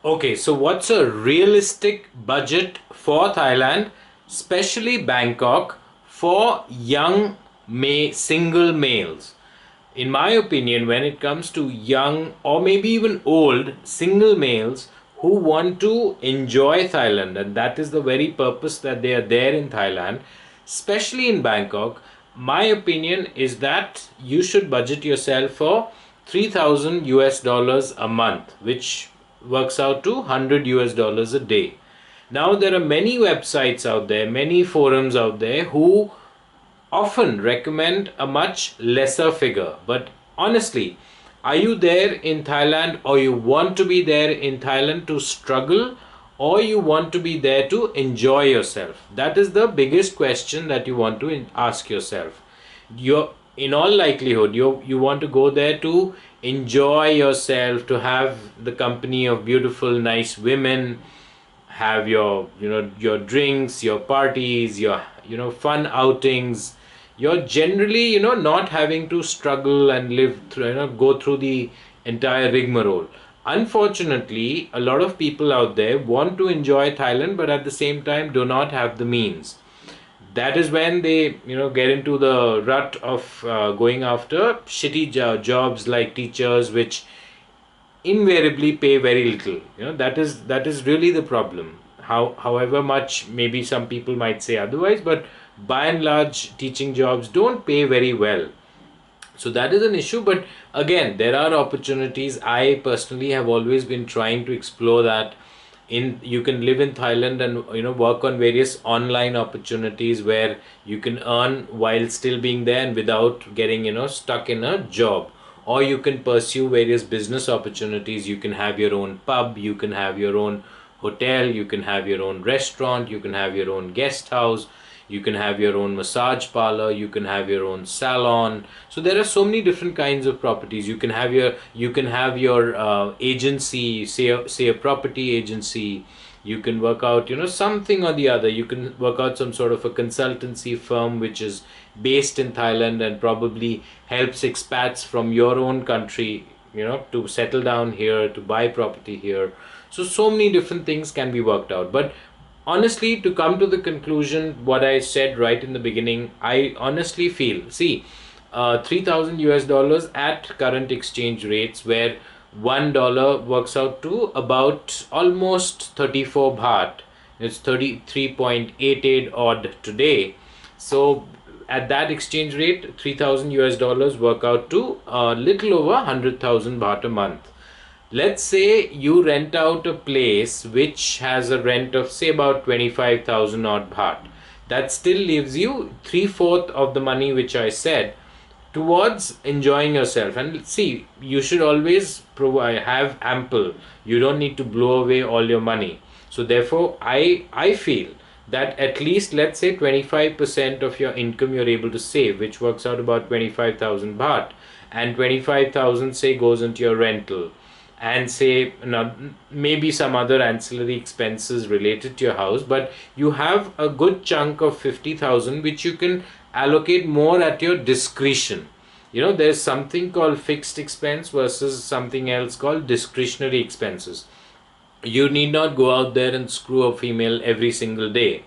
Okay, so what's a realistic budget for Thailand, especially Bangkok, for young single males? In my opinion, when it comes to young or maybe even old single males who want to enjoy Thailand, and that is the very purpose that they are there in Thailand, especially in Bangkok, my opinion is that you should budget yourself for 3,000 US dollars a month, which works out to 100 US dollars a day. Now, there are many websites out there, many forums out there who often recommend a much lesser figure. But honestly, are you there in Thailand, or you want to be there in Thailand to struggle, or you want to be there to enjoy yourself? That is the biggest question that you want to ask yourself. You're in all likelihood you want to go there to enjoy yourself, to have the company of beautiful nice women, have your your drinks, your parties, your fun outings. You're generally not having to struggle and live through, go through the entire rigmarole. Unfortunately, a lot of people out there want to enjoy Thailand, but at the same time do not have the means. That is when they get into the rut of going after shitty jobs like teachers, which invariably pay very little. That is really the problem. However much maybe some people might say otherwise, but by and large teaching jobs don't pay very well. So that is an issue. But again, there are opportunities. I personally have always been trying to explore that. In You can live in Thailand and work on various online opportunities where you can earn while still being there and without getting stuck in a job. Or you can pursue various business opportunities. You can have your own pub, you can have your own hotel, you can have your own restaurant, you can have your own guest house, you can have your own massage parlor, you can have your own salon. So there are so many different kinds of properties. You can have your agency, say a property agency. You can work out something or the other. You can work out some sort of a consultancy firm which is based in Thailand and probably helps expats from your own country to settle down here, to buy property here. So many different things can be worked out. But honestly, to come to the conclusion, what I said right in the beginning, I honestly feel, see, 3,000 US dollars at current exchange rates, where $1 works out to about almost 34 baht. It's 33.88 odd today. So at that exchange rate, 3,000 US dollars work out to a little over 100,000 baht a month. Let's say you rent out a place which has a rent of say about 25,000 odd baht. That still leaves you three-fourth of the money which I said towards enjoying yourself. And see, you should always have ample. You don't need to blow away all your money. So therefore, I feel that at least, let's say, 25% of your income you're able to save, which works out about 25,000 baht, and 25,000 say goes into your rental, and say maybe some other ancillary expenses related to your house, but you have a good chunk of 50,000 which you can allocate more at your discretion. There's something called fixed expense versus something else called discretionary expenses. You need not go out there and screw a female every single day.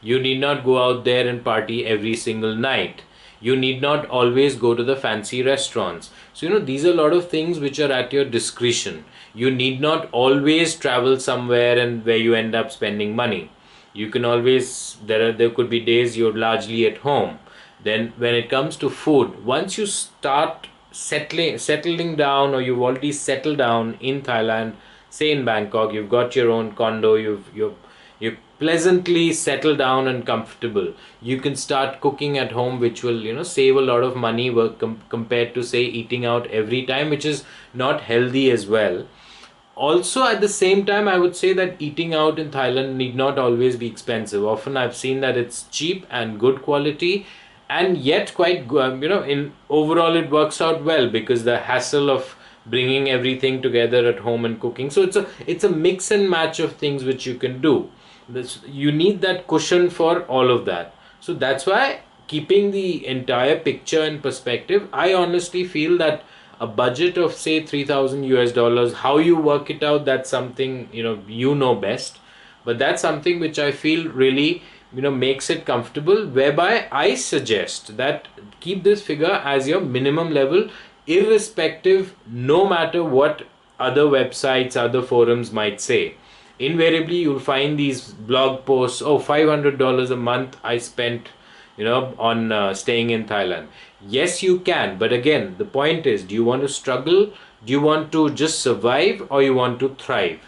You need not go out there and party every single night. You need not always go to the fancy restaurants. So, these are a lot of things which are at your discretion. You need not always travel somewhere and where you end up spending money. You can always, there could be days you're largely at home. Then when it comes to food, once you start settling down, or you've already settled down in Thailand, say in Bangkok, you've got your own condo, you're pleasantly settled down and comfortable. You can start cooking at home, which will save a lot of money compared to say eating out every time, which is not healthy as well. Also, at the same time, I would say that eating out in Thailand need not always be expensive. Often I've seen that it's cheap and good quality, and yet quite good. In overall it works out well, because the hassle of bringing everything together at home and cooking. So it's a mix and match of things which you can do. You need that cushion for all of that. So that's why, keeping the entire picture in perspective, I honestly feel that a budget of say 3,000 US dollars. How you work it out, that's something you know best, but that's something which I feel really makes it comfortable, whereby I suggest that keep this figure as your minimum level, irrespective, no matter what other websites, other forums might say. Invariably you'll find these blog posts, oh, $500 a month I spent on staying in Thailand. Yes, you can, but again, the point is, do you want to struggle? Do you want to just survive, or you want to thrive?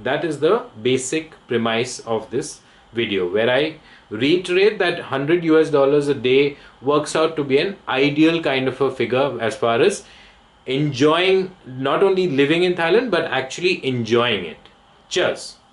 That is the basic premise of this video, where I reiterate that 100 US dollars a day works out to be an ideal kind of a figure as far as enjoying, not only living in Thailand, but actually enjoying it. Cheers.